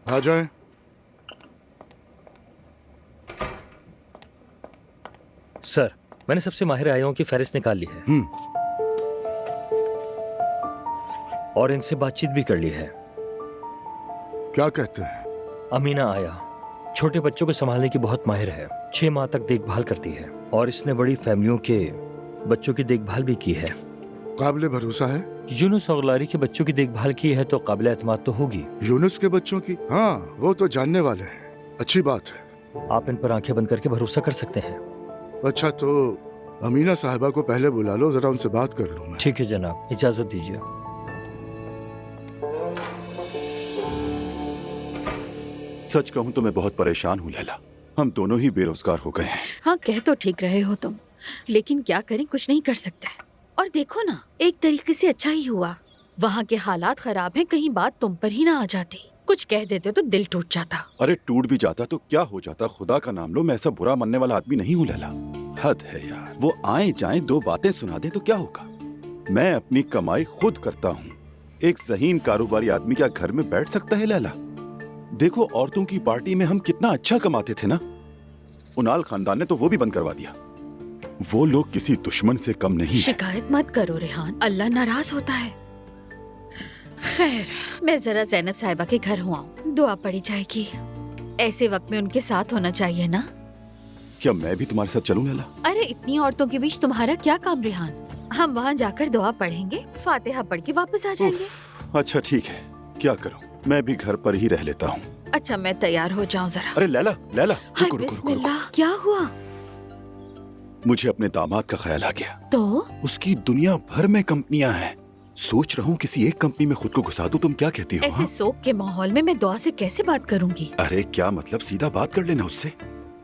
आ जाए। सर, मैंने सबसे माहिर आयाओं की फहरिस्त निकाल ली है और इनसे बातचीत भी कर ली है। क्या कहते हैं? अमीना आया छोटे बच्चों को संभालने की बहुत माहिर है। 6 माह तक देखभाल करती है और इसने बड़ी फैमिलियों के बच्चों की देखभाल भी की है। काबिले भरोसा है। यूनुस और लारी के बच्चों की देखभाल की है तो काबिले एतमाद तो होगी। यूनुस के बच्चों की? हाँ, वो तो जानने वाले हैं। अच्छी बात है। आप इन पर आंखें बंद करके भरोसा कर सकते हैं। अच्छा, तो अमीना साहिबा को पहले बुला लो, जरा उनसे बात कर लूं मैं। ठीक है जनाब, इजाजत दीजिए। सच कहूं तो मैं बहुत परेशान हूं लैला। हम दोनों ही बेरोजगार हो गए हैं। हाँ, कह तो ठीक रहे हो तुम, लेकिन क्या करें, कुछ नहीं कर सकते। और देखो ना, एक तरीके से अच्छा ही हुआ। वहाँ के हालात खराब हैं, कहीं बात तुम पर ही ना आ जाती। कुछ कह देते तो दिल टूट जाता। अरे टूट भी जाता तो क्या हो जाता, खुदा का नाम लो। मैं ऐसा बुरा मानने वाला आदमी नहीं हूं लैला। हद है यार, वो आए जाए 2 बातें सुना दे तो क्या होगा। मैं अपनी कमाई खुद करता हूँ। एक ज़हीन कारोबारी आदमी क्या घर में बैठ सकता है लैला? देखो, औरतों की पार्टी में हम कितना अच्छा कमाते थे ना। उनाल खानदान ने तो वो भी बंद करवा दिया। वो लोग किसी दुश्मन से कम नहीं है। शिकायत मत करो रेहान, अल्लाह नाराज होता है। खैर, मैं जरा ज़ैनब साहिबा के घर हुआ हूँ, दुआ पड़ी जाएगी। ऐसे वक्त में उनके साथ होना चाहिए ना। क्या मैं भी तुम्हारे साथ चलूं लैला? अरे इतनी औरतों के बीच तुम्हारा क्या काम रेहान? हम वहाँ जाकर दुआ पढ़ेंगे, फातिहा पढ़ के वापस आ जाएंगे। अच्छा ठीक है, क्या करूं, मैं भी घर पर ही रह लेता हूँ। अच्छा, मैं तैयार हो जाऊँ जरा। अरे लैला लैला, हाय रुको रुको रुको, रुको। बिस्मिल्लाह, क्या हुआ? मुझे अपने दामाद का ख्याल आ गया। तो उसकी दुनिया भर में कंपनियां हैं। सोच रहा हूँ किसी एक कंपनी में खुद को घुसा दूं। तुम क्या कहती हो? ऐसे हाँ? शोक के माहौल में मैं दुआ से कैसे बात करूंगी? अरे क्या मतलब, सीधा बात कर लेना उससे।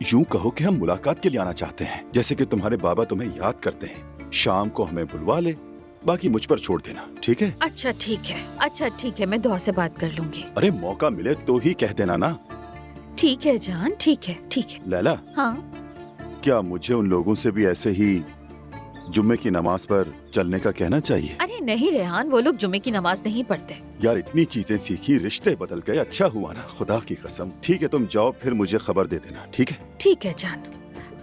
यूं कहो कि हम मुलाकात के लिए आना चाहते हैं, जैसे कि तुम्हारे बाबा तुम्हें याद करते हैं। शाम को हमें बुलवा ले, बाकी मुझ पर छोड़ देना, ठीक है? अच्छा ठीक है, मैं दुआ से बात कर लूंगी। अरे मौका मिले तो ही कह देना ना। ठीक है जान, ठीक है। लैला, हाँ, क्या मुझे उन लोगों से भी ऐसे ही जुम्मे की नमाज पर चलने का कहना चाहिए? अरे नहीं रेहान, वो लोग जुमे की नमाज नहीं पढ़ते। यार इतनी चीजें सीखी, रिश्ते बदल गए। अच्छा हुआ ना, खुदा की कसम। ठीक है, तुम जाओ, फिर मुझे खबर दे देना, ठीक है? ठीक है जान,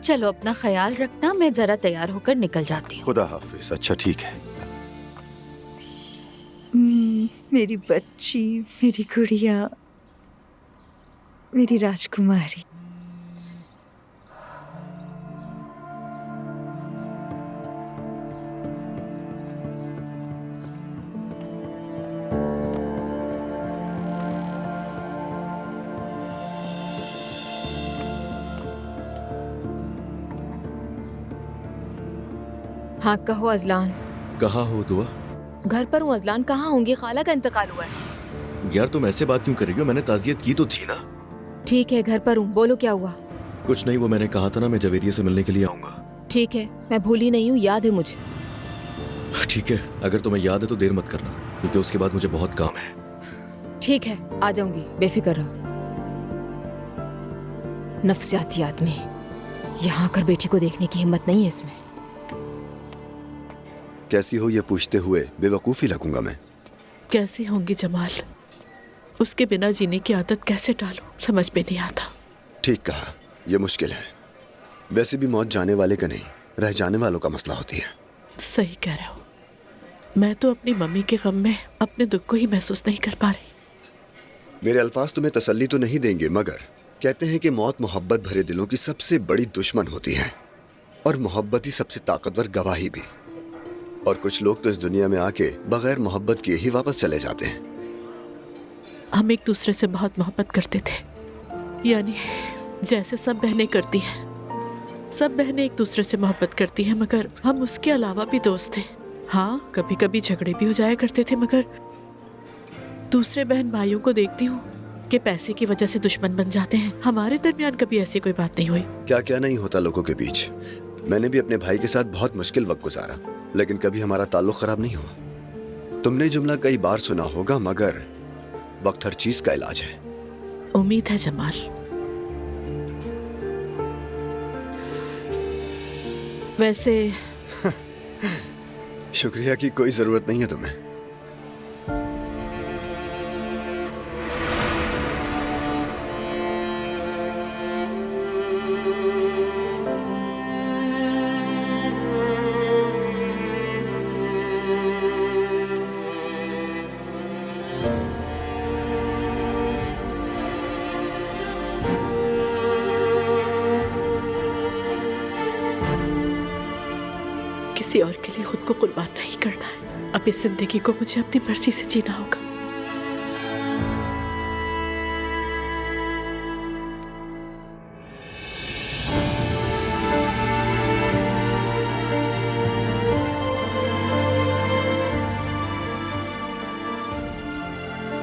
चलो अपना ख्याल रखना, मैं जरा तैयार होकर निकल जाती हूँ। खुदा हाफिज। अच्छा ठीक है। मेरी बच्ची, मेरी गुड़िया, मेरी राजकुमारी। हाँ कहो अजलान। कहाँ हो दुआ? घर पर हूँ अजलान, कहाँ होंगी? खाला का इंतकाल हुआ है। यार तुम ऐसे बात क्यों कर रही हो? मैंने ताज़ियत की तो थी ना। ठीक है, घर पर हूँ, बोलो क्या हुआ? कुछ नहीं, वो मैंने कहा था ना मैं जवेरिया से मिलने के लिए आऊंगा। ठीक है, मैं भूली नहीं हूँ, याद है मुझे। ठीक है, अगर तुम्हें याद है तो देर मत करना, क्योंकि उसके बाद मुझे बहुत काम है। ठीक है, आ जाऊंगी, बेफिक्र रहो। नफसियाती आदमी, यहाँ आकर बेटी को देखने की हिम्मत नहीं है इसमें। कैसी हो ये पूछते हुए बेवकूफ़ी लगूंगा मैं। कैसी होंगी जमाल? उसके बिना जीने की आदत कैसे डालूं, समझ में नहीं आता। ठीक कहा, यह मुश्किल है। वैसे भी मौत जाने वाले का नहीं, रह जाने वालों का मसला होती है। सही कह रहे हो, मैं तो अपनी मम्मी के गम में अपने दुख को ही महसूस नहीं कर पा रही। मेरे अल्फाज तुम्हें तसल्ली तो नहीं देंगे, मगर कहते हैं कि मौत मोहब्बत भरे दिलों की सबसे बड़ी दुश्मन होती है, और मोहब्बत ही सबसे ताकतवर गवाही भी। और कुछ लोग तो इस दुनिया में आके बगैर मोहब्बत किए ही वापस चले जाते हैं। हम एक दूसरे से बहुत मोहब्बत करते थे, यानी जैसे सब बहनें करती हैं। सब बहनें एक दूसरे से मोहब्बत करती हैं, मगर हम उसके अलावा भी दोस्त थे। हाँ, कभी कभी झगड़े भी हो जाया करते थे, मगर दूसरे बहन भाइयों को देखती हूँ कि पैसे की वजह से दुश्मन बन जाते हैं। हमारे दरमियान कभी ऐसी कोई बात नहीं हुई। क्या क्या नहीं होता लोगों के बीच। मैंने भी अपने भाई के साथ बहुत मुश्किल वक्त गुजारा, लेकिन कभी हमारा ताल्लुक खराब नहीं हुआ। तुमने जुमला कई बार सुना होगा, मगर वक्त हर चीज का इलाज है। उम्मीद है जमाल। वैसे शुक्रिया की कोई जरूरत नहीं है तुम्हें। किसी और के लिए खुद को कुर्बान नहीं करना है। अब इस जिंदगी को मुझे अपनी मर्जी से जीना होगा।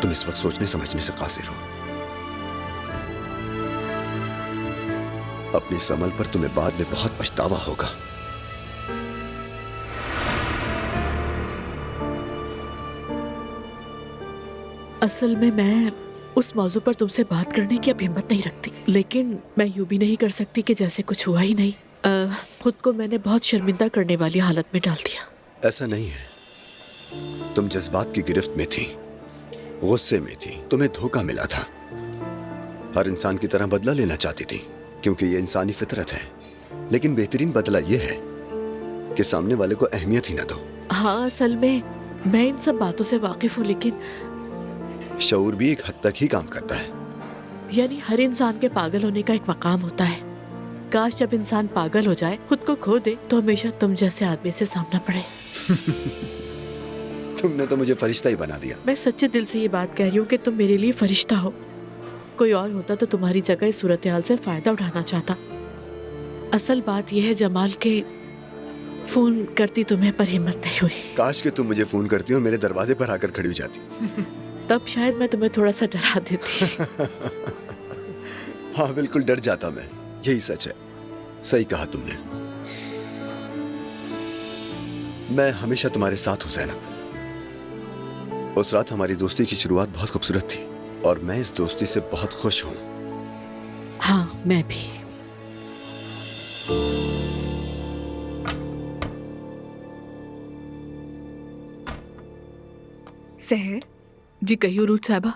तुम इस वक्त सोचने समझने से कासिर हो। अपनी इस अमल पर तुम्हें बाद में बहुत पछतावा होगा। असल में मैं उस मौजू पर तुमसे बात करने की अब हिम्मत नहीं रखती, लेकिन मैं यूं भी नहीं कर सकती कि जैसे कुछ हुआ ही नहीं। खुद को मैंने बहुत शर्मिंदा करने वाली हालत में डाल दिया। ऐसा नहीं है, तुम जज्बात की गिरफ्त में थी, गुस्से में थी, तुम्हें धोखा मिला था। हर इंसान की तरह बदला लेना चाहती थी, क्योंकि ये इंसानी फितरत है। लेकिन बेहतरीन बदला ये है कि सामने वाले को अहमियत ही ना दो। हाँ, असल में मैं इन सब बातों से वाकिफ हूँ, लेकिन शऊर भी एक हद तक ही काम करता है। यानी हर इंसान के पागल होने का एक मकाम होता है। काश जब इंसान पागल हो जाए, खुद को खो दे, तो हमेशा तुम जैसे आदमी से सामना पड़े। तुमने तो मुझे फरिश्ता ही बना दिया। मैं सच्चे दिल से ये बात कह रही हूँ कि तुम मेरे लिए फरिश्ता हो। कोई और होता तो तुम्हारी जगह इस सूरत हाल से फायदा उठाना चाहता। असल बात यह है जमाल के फोन करती तुम्हें पर हिम्मत नहीं हुई। काश कि तुम मुझे फोन करती और मेरे दरवाजे पर आकर खड़ी हो जाती। तब शायद मैं तुम्हें थोड़ा सा डरा देती। हाँ, बिल्कुल डर जाता मैं। यही सच है, सही कहा तुमने। मैं हमेशा तुम्हारे साथ हूं ज़ैनब। उस रात हमारी दोस्ती की शुरुआत बहुत खूबसूरत थी और मैं इस दोस्ती से बहुत खुश हूं। हाँ, मैं भी। सहर, जी कहिए उरूज साहबा।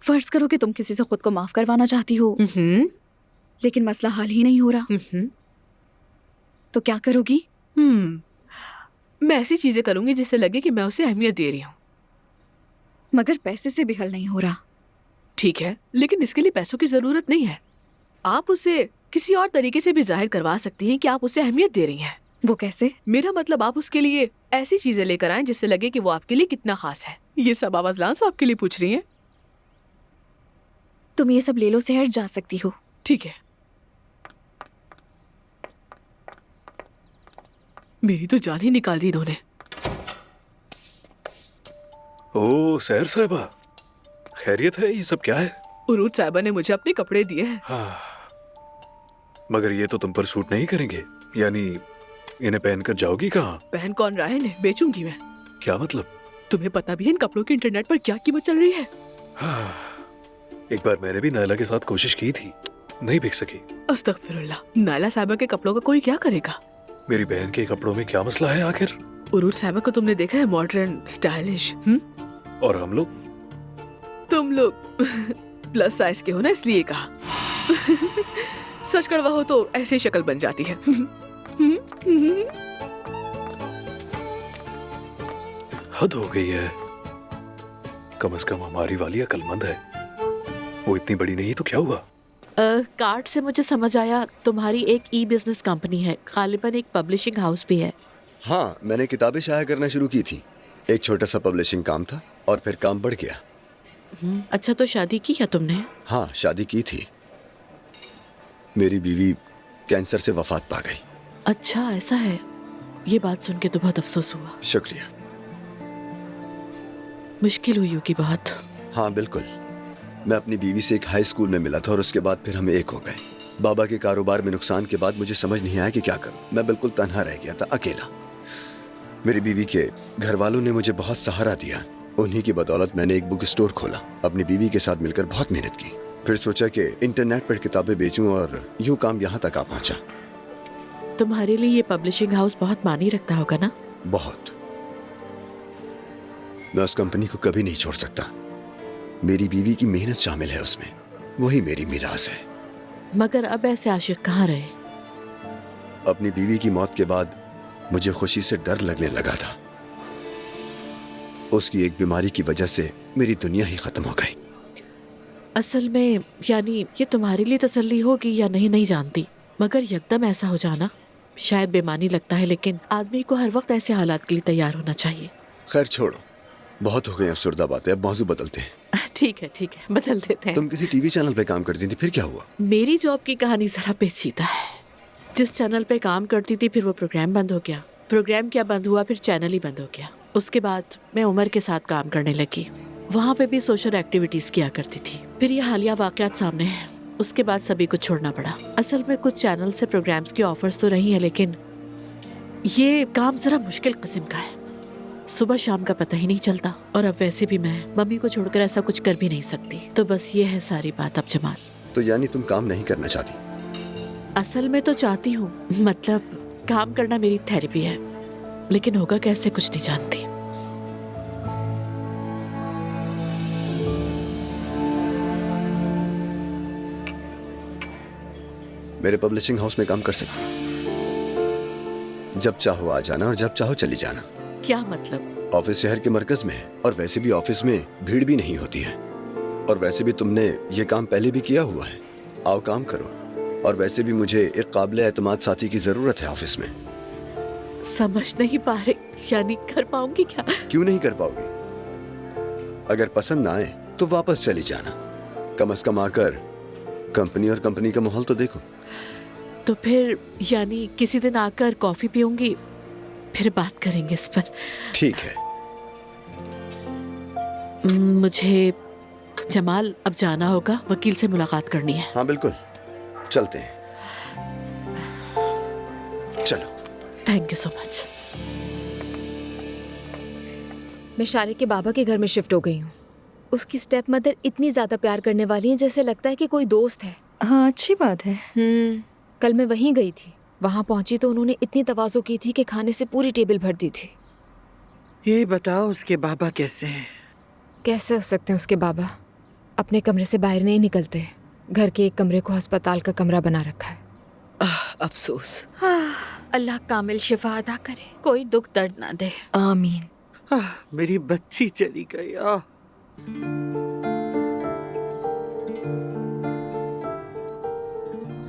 फर्ज करो कि तुम किसी से खुद को माफ करवाना चाहती हो, लेकिन मसला हल ही नहीं हो रहा, तो क्या करोगी? मैं ऐसी चीजें करूंगी जिससे लगे कि मैं उसे अहमियत दे रही हूँ। मगर पैसे से भी हल नहीं हो रहा। ठीक है, लेकिन इसके लिए पैसों की जरूरत नहीं है। आप उसे किसी और तरीके से भी जाहिर करवा सकती हैं कि आप उसे अहमियत दे रही हैं। वो कैसे? मेरा मतलब आप उसके लिए ऐसी चीजें लेकर आएं जिससे लगे कि वो आपके लिए कितना खास है। ये सब आवाज लांस आपके लिए पूछ रही हैं। तुम ये सब ले लो सहर, जा सकती हो। ठीक है। मेरी तो जान ही निकाल दी इन्होंने। ओ सहर साहिबा, खैरियत है? ये सब क्या है? उरूज साहिबा ने मुझे अपने कपड़े दिए हैं। हाँ, मगर ये तो तुम पर सूट नहीं करेंगे। यानी इन्हें पहनकर जाओगी कहाँ? पहन कौन रहा है इन्हें? बेचूंगी मैं। क्या मतलब? तुम्हें पता भी है इन कपड़ों की इंटरनेट पर क्या कीमत चल रही है? हाँ, एक बार मैंने भी नायला के साथ कोशिश की थी, नहीं बिक सकी। अस्तगफिरुल्लाह, नायला साहिबा के कपड़ों का कोई क्या करेगा? मेरी बहन के कपड़ों में क्या मसला है आखिर? उरूज साहिबा को तुमने देखा है मॉडर्न, स्टाइलिश। और हम लोग? तुम लोग प्लस साइज के हो ना, इसलिए कहा। सच कड़वा हो तो ऐसी शक्ल बन जाती है। हद हो गई है। कम से कम हमारी वाली अक्लमंद है। वो इतनी बड़ी नहीं तो क्या हुआ? कार्ड से मुझे समझ आया तुम्हारी एक ई बिजनेस कंपनी है, गालिबन एक पब्लिशिंग हाउस भी है। हाँ, मैंने किताबें शाया करना शुरू की थी। एक छोटा सा पब्लिशिंग काम था और फिर काम बढ़ गया। अच्छा, तो शादी की क्या तुमने? हाँ, शादी की थी। मेरी बीवी कैंसर से वफात पा गई। अच्छा, ऐसा है। ये बात सुन के तो बहुत अफसोस हुआ। शुक्रिया। मुश्किल हुई होगी बहुत। हाँ बिल्कुल। मैं अपनी बीवी से एक हाई स्कूल में मिला था और उसके बाद फिर हम एक हो गए। बाबा के कारोबार में नुकसान के बाद मुझे समझ नहीं आया कि क्या करूं। मैं बिल्कुल तन्हा रह गया था, अकेला। मेरी बीवी के घर वालों ने मुझे बहुत सहारा दिया। उन्हीं की बदौलत मैंने एक बुक स्टोर खोला। अपनी बीवी के साथ मिलकर बहुत मेहनत की। फिर सोचा कि इंटरनेट पर किताबें बेचूं और यूं काम यहाँ तक आ पहुंचा। तुम्हारे लिए ये पब्लिशिंग हाउस बहुत मानी रखता होगा ना? बहुत। मैं उस कंपनी को कभी नहीं छोड़ सकता। मेरी बीवी की मेहनत शामिल है उसमें, वही मेरी मिरास है। मगर अब ऐसे आशिक कहाँ रहे? अपनी बीवी की मौत के बाद मुझे खुशी से डर लगने लगा था। उसकी एक बीमारी की वजह से मेरी दुनिया ही खत्म हो गई। असल में यानी ये तुम्हारे लिए तसल्ली होगी या नहीं, नहीं जानती, मगर यकदम ऐसा हो जाना शायद बेमानी लगता है, लेकिन आदमी को हर वक्त ऐसे हालात के लिए तैयार होना चाहिए। खैर छोड़ो, बहुत हो गई अफसरदा बातें, अब मौजू बदलते हैं। ठीक है, बदल देते हैं। तुम किसी टीवी चैनल पे काम करती थी, फिर क्या हुआ? मेरी जॉब की कहानी जरा पेचीदा है। जिस चैनल पे काम करती थी, फिर वो प्रोग्राम बंद हो गया। प्रोग्राम क्या बंद हुआ, फिर चैनल ही बंद हो गया। उसके बाद मैं उमर के साथ काम करने लगी। वहाँ पे भी सोशल एक्टिविटीज किया करती थी। फिर ये हालिया वाकयात सामने हैं। उसके बाद सभी कुछ छोड़ना पड़ा। असल में कुछ चैनल से प्रोग्राम्स की ऑफर्स तो रही है, लेकिन ये काम जरा मुश्किल किस्म का है। सुबह शाम का पता ही नहीं चलता, और अब वैसे भी मैं मम्मी को छोड़कर ऐसा कुछ कर भी नहीं सकती। तो बस ये है सारी बात। अब जमाल, तो यानी तुम काम नहीं करना चाहती? असल में तो चाहती हूँ, मतलब काम करना मेरी थेरेपी है, लेकिन होगा कैसे कुछ नहीं जानती। मेरे पब्लिशिंग हाउस में काम कर सकती हो। जब चाहो आ जाना और जब चाहो चली जाना। क्या मतलब? ऑफिस शहर के मरकज में है और वैसे भी ऑफिस में भीड़ भी नहीं होती है, और वैसे भी तुमने ये काम पहले भी किया हुआ है। आओ काम करो, और वैसे भी मुझे एक काबिल एतमाद साथी की जरूरत है ऑफिस में। समझ नहीं पा रही, यानी कर पाऊंगी क्या? क्यों नहीं कर पाओगी? अगर पसंद ना आए तो वापस चली जाना। कम से कम आकर कंपनी और कंपनी का माहौल तो देखो। तो फिर यानी किसी दिन आकर कॉफी पीऊंगी, फिर बात करेंगे इस पर। ठीक है। मुझे जमाल अब जाना होगा, वकील से मुलाकात करनी है। हाँ बिल्कुल, चलते हैं। चलो। Thank you so much. मैं शारे के बाबा के घर में शिफ्ट हो गई हूँ। उसकी स्टेप मदर इतनी ज्यादा प्यार करने वाली है, जैसे लगता है कि कोई दोस्त है। हाँ, अच्छी बात है। कल मैं वहीं गई थी। वहां पहुंची तो उन्होंने इतनी तवाज़ो की थी कि खाने से पूरी टेबल भर दी थी। ये बताओ, उसके बाबा कैसे हैं? कैसे हो सकते हैं उसके बाबा? अपने कमरे से बाहर नहीं निकलते। घर के एक कमरे को अस्पताल का कमरा बना रखा है। अफसोस। अल्लाह कामिल शिफा अदा करे, कोई दुख दर्द ना दे। आमीन। मेरी बच्ची चली गई।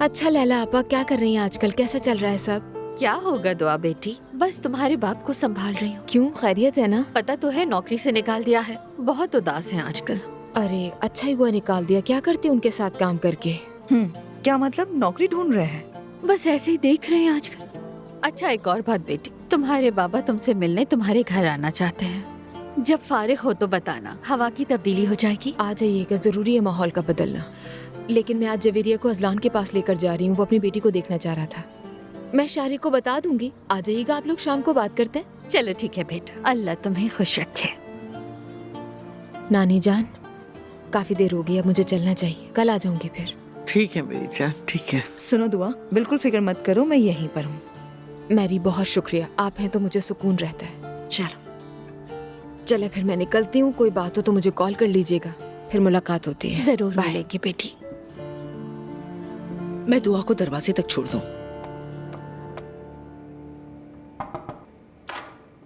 अच्छा लैला आपा, क्या कर रही हैं आजकल? कैसा चल रहा है सब? क्या होगा दुआ बेटी, बस तुम्हारे बाप को संभाल रही हूँ। क्यों, खैरियत है ना? पता तो है नौकरी से निकाल दिया है, बहुत उदास हैं आजकल। अरे अच्छा ही हुआ निकाल दिया। क्या करते उनके साथ काम करके? क्या मतलब, नौकरी ढूंढ रहे हैं? बस ऐसे ही देख रहे हैं आजकल। अच्छा एक और बात बेटी, तुम्हारे बाबा तुमसे मिलने तुम्हारे घर आना चाहते हैं। जब फारिग हो तो बताना, हवा की तब्दीली हो जाएगी। आ जाइएगा, जरूरी है माहौल का बदलना। लेकिन मैं आज जवेरिया को अजलान के पास लेकर जा रही हूँ। वो अपनी बेटी को देखना चाह रहा था। मैं शारी को बता दूंगी। आ जाइएगा आप लोग, शाम को बात करते हैं। चलो ठीक है बेटा, अल्लाह तुम्हें खुश रखे। नानी जान, काफी देर हो गई, अब मुझे चलना चाहिए। कल आ जाऊंगी फिर। ठीक है मेरी जान, ठीक है। सुनो दुआ, बिल्कुल फिक्र मत करो, मैं यहीं पर हूँ। मैरी बहुत शुक्रिया, आप हैं तो मुझे सुकून रहता है। चलो चले फिर, मैं निकलती हूँ। कोई बात हो तो मुझे कॉल कर लीजिएगा, फिर मुलाकात होती है। जरूर मिलेगी बेटी। मैं दुआ को दरवाजे तक छोड़ दूँ।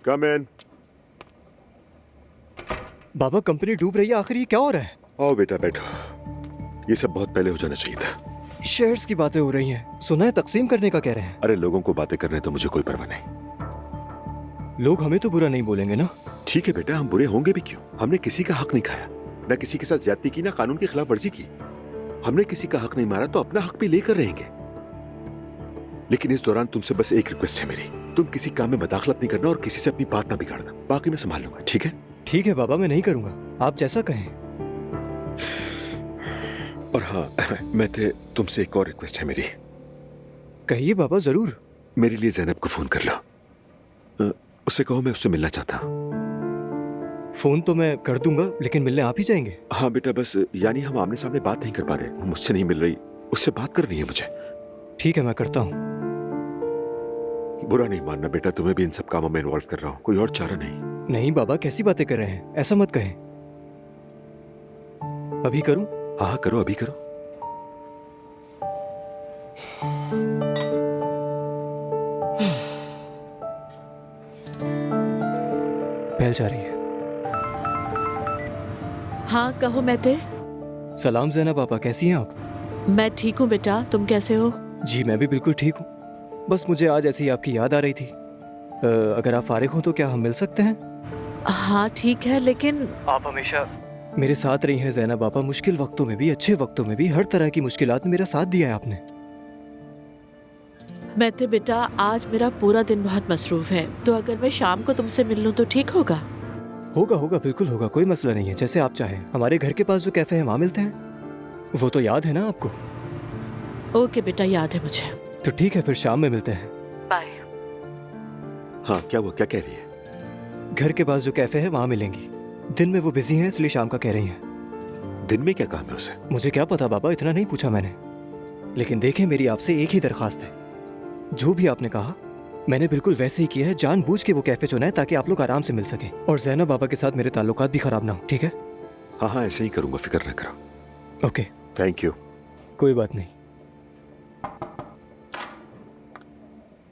कम इन। बाबा, कंपनी डूब रही है, आखिर ये क्या हो रहा है? आओ बेटा बैठो। ये सब बहुत पहले हो जाना चाहिए था। शेयर्स की बातें हो रही हैं, सुना है तकसीम करने का कह रहे हैं। अरे लोगों को बातें करने तो मुझे कोई परवाह नहीं। लोग हमें तो बुरा नहीं बोलेंगे ना? ठीक है बेटा, हम बुरे होंगे भी क्यों? हमने किसी का हक नहीं खाया, न किसी के साथ ज्यादती की, ना कानून की खिलाफ वर्जी की। हमने किसी का हक नहीं मारा तो अपना हक भी लेकर रहेंगे। लेकिन इस दौरान तुमसे बस एक रिक्वेस्ट है मेरी, तुम किसी काम में मदाखलत नहीं करना और किसी से अपनी बात ना बिगाड़ना। बाकी मैं संभाल लूंगा, ठीक है? ठीक है बाबा, मैं नहीं करूंगा, आप जैसा कहें। और हाँ, मैं तुमसे एक और रिक्वेस्ट है मेरी। कहिए बाबा, जरूर। मेरे लिए ज़ैनब को फोन कर लो। उससे कहो मैं उससे मिलना चाहता। फोन तो मैं कर दूंगा, लेकिन मिलने आप ही जाएंगे? हाँ बेटा, बस यानी हम आमने सामने बात नहीं कर पा रहे। वो मुझसे नहीं मिल रही, उससे बात करनी है मुझे। ठीक है, मैं करता हूँ। बुरा नहीं मानना बेटा, तुम्हें भी इन सब कामों में इन्वॉल्व कर रहा हूँ, कोई और चारा नहीं। नहीं बाबा, कैसी बातें कर रहे हैं, ऐसा मत कहें। अभी करूं? हाँ करो, अभी करो। पहल जा रही है। हाँ कहो मेते। सलाम ज़ैनब पापा, कैसी हैं आप? मैं ठीक हूँ बेटा, तुम कैसे हो? जी मैं भी बिल्कुल ठीक हूँ। बस मुझे आज ऐसी आपकी याद आ रही थी। अगर आप फारिग हो तो क्या हम मिल सकते हैं? हाँ ठीक है, लेकिन आप हमेशा मेरे साथ रही हैं ज़ैनब आपा, मुश्किल वक्तों में भी, अच्छे वक्तों में भी, हर तरह की मुश्किलात में मेरा साथ दिया है आपने। मैं तो बेटा आज मेरा पूरा दिन बहुत मसरूफ है, तो अगर मैं शाम को तुमसे मिल लूं तो ठीक होगा? होगा होगा, बिल्कुल होगा, कोई मसला नहीं है। जैसे आप चाहें। हमारे घर के पास जो कैफे है वहाँ मिलते हैं, वो तो याद है ना आपको? ओके बेटा, याद है मुझे। तो ठीक है, फिर शाम में मिलते हैं। बाय। हाँ क्या हुआ, क्या कह रही है? घर के पास जो कैफे है वहाँ मिलेंगी। दिन में वो बिजी हैं इसलिए शाम का कह रही हैं। दिन में क्या काम है उसे? मुझे क्या पता बाबा, इतना नहीं पूछा मैंने। लेकिन देखें, मेरी आपसे एक ही दरखास्त है, जो भी आपने कहा मैंने बिल्कुल वैसे ही किया है। जानबूझ के वो कैफे चुना है ताकि आप लोग आराम से मिल सकें, और ज़ैनब बाबा के साथ मेरे ताल्लुकात भी खराब ना हो, ठीक है? हाँ हाँ, ऐसे ही करूंगा, फिक्र न करो। Okay, thank you. कोई बात नहीं।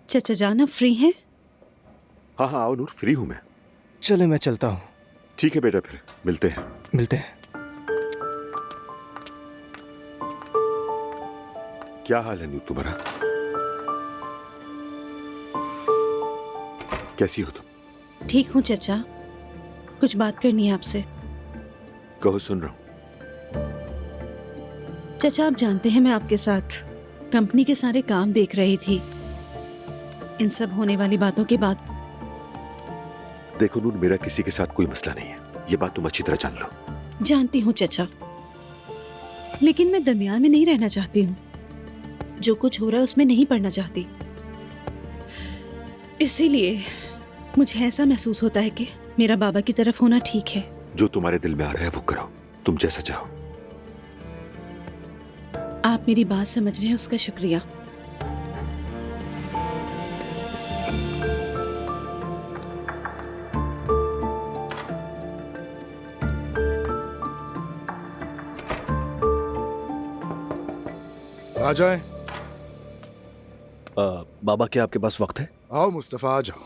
चचा जान, आप फ्री हैं? हाँ हाँ आओ नूर, फ्री हूँ मैं। चले मैं चलता हूँ। ठीक है बेटा, फिर मिलते हैं। मिलते हैं। क्या हाल है नूर तुम्हारा? कैसी हो तुम? ठीक हूँ चचा, कुछ बात करनी है आपसे। कहो, सुन रहा हूँ। चचा आप जानते हैं मैं आपके साथ कंपनी के सारे काम देख रही थी। इन सब होने वाली बातों के बाद देखो नूर, मेरा किसी के साथ कोई मसला नहीं है, ये बात तुम अच्छी तरह जान लो। जानती हूँ चचा, लेकिन मैं दरमियान में नहीं रहना चाहती हूँ। जो कुछ हो रहा है उसमें नहीं पड़ना चाहती। इसीलिए मुझे ऐसा महसूस होता है कि मेरा बाबा की तरफ होना ठीक है। जो तुम्हारे दिल में आ रहा है वो करो, तुम जैसा चाहो। आप मेरी बात समझ रहे हैं, उसका शुक्रिया। आ जाए। बाबा क्या आपके पास वक्त है? आओ मुस्तफा, आ जाओ।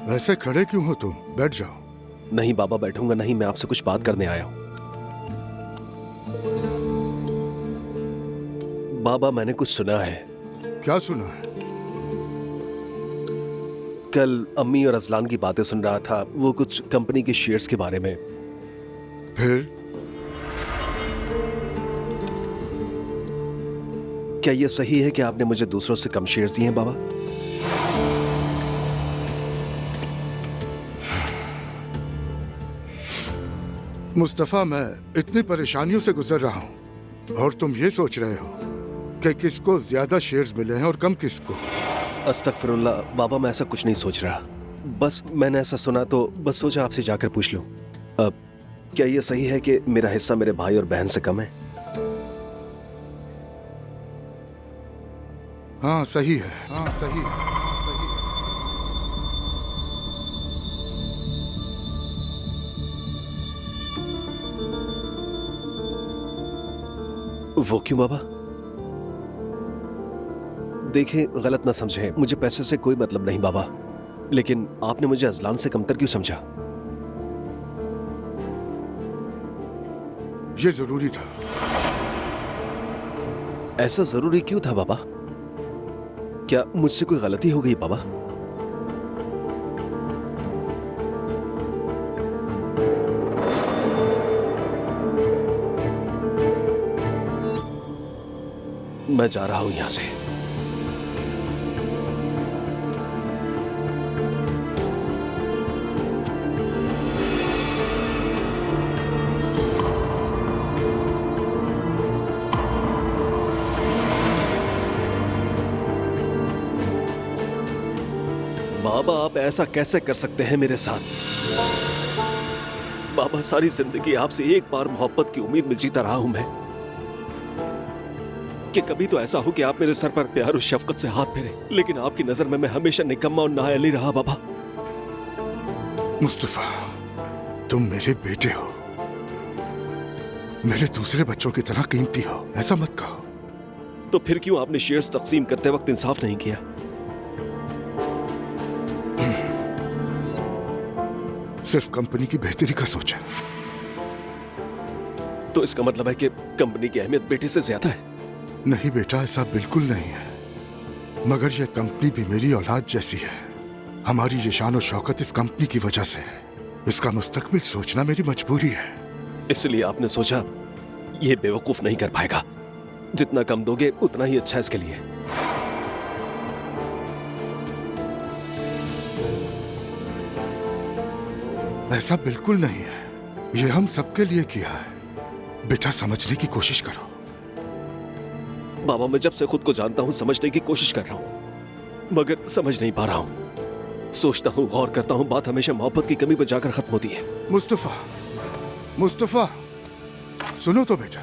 वैसे खड़े क्यों हो तुम? बैठ जाओ। नहीं बाबा बैठूंगा नहीं, मैं आपसे कुछ बात करने आया हूँ। बाबा मैंने कुछ सुना है। क्या सुना है? कल अम्मी और अजलान की बातें सुन रहा था, वो कुछ कंपनी के शेयर्स के बारे में। फिर क्या ये सही है कि आपने मुझे दूसरों से कम शेयर्स दिए हैं बाबा? मुस्तफा, मैं इतनी परेशानियों से गुजर रहा हूँ और तुम ये सोच रहे हो कि किसको ज्यादा शेयर्स मिले हैं और कम किसको। अस्तगफिरुल्लाह बाबा, मैं ऐसा कुछ नहीं सोच रहा, बस मैंने ऐसा सुना तो बस सोचा आपसे जाकर पूछ लूं। अब क्या ये सही है कि मेरा हिस्सा मेरे भाई और बहन से कम है? हाँ सही है, हाँ सही है। वो क्यों बाबा? देखें, गलत ना समझें, मुझे पैसे से कोई मतलब नहीं बाबा, लेकिन आपने मुझे अजलान से कमतर क्यों समझा? ये जरूरी था। ऐसा जरूरी क्यों था बाबा? क्या मुझसे कोई गलती हो गई बाबा? मैं जा रहा हूं यहां से। बाबा आप ऐसा कैसे कर सकते हैं मेरे साथ? बाबा सारी जिंदगी आपसे एक बार मोहब्बत की उम्मीद में जीता रहा हूं मैं, कि कभी तो ऐसा हो कि आप मेरे सर पर प्यार और शफकत से हाथ फेरे, लेकिन आपकी नजर में मैं हमेशा निकम्मा और नाअहली रहा बाबा। मुस्तफा, तुम मेरे बेटे हो, मेरे दूसरे बच्चों की तरह कीमती हो, ऐसा मत कहो। तो फिर क्यों आपने शेयर्स तकसीम करते वक्त इंसाफ नहीं किया? सिर्फ कंपनी की बेहतरी का सोचा। तो इसका मतलब है कि कंपनी की अहमियत बेटे से ज्यादा है? नहीं बेटा, ऐसा बिल्कुल नहीं है, मगर यह कंपनी भी मेरी औलाद जैसी है। हमारी ये शान और शौकत इस कंपनी की वजह से है। इसका मुस्तकबिल सोचना मेरी मजबूरी है। इसलिए आपने सोचा ये बेवकूफ नहीं कर पाएगा, जितना कम दोगे उतना ही अच्छा है इसके लिए। ऐसा बिल्कुल नहीं है, ये हम सबके लिए किया है। बेटा समझने की कोशिश करो। बाबा, मैं जब से खुद को जानता हूं समझने की कोशिश कर रहा हूं, मगर समझ नहीं पा रहा हूं। सोचता हूं, गौर करता हूं, बात हमेशा मोहब्बत की कमी पर जाकर खत्म होती है। मुस्तफा, मुस्तफा, सुनो तो बेटा।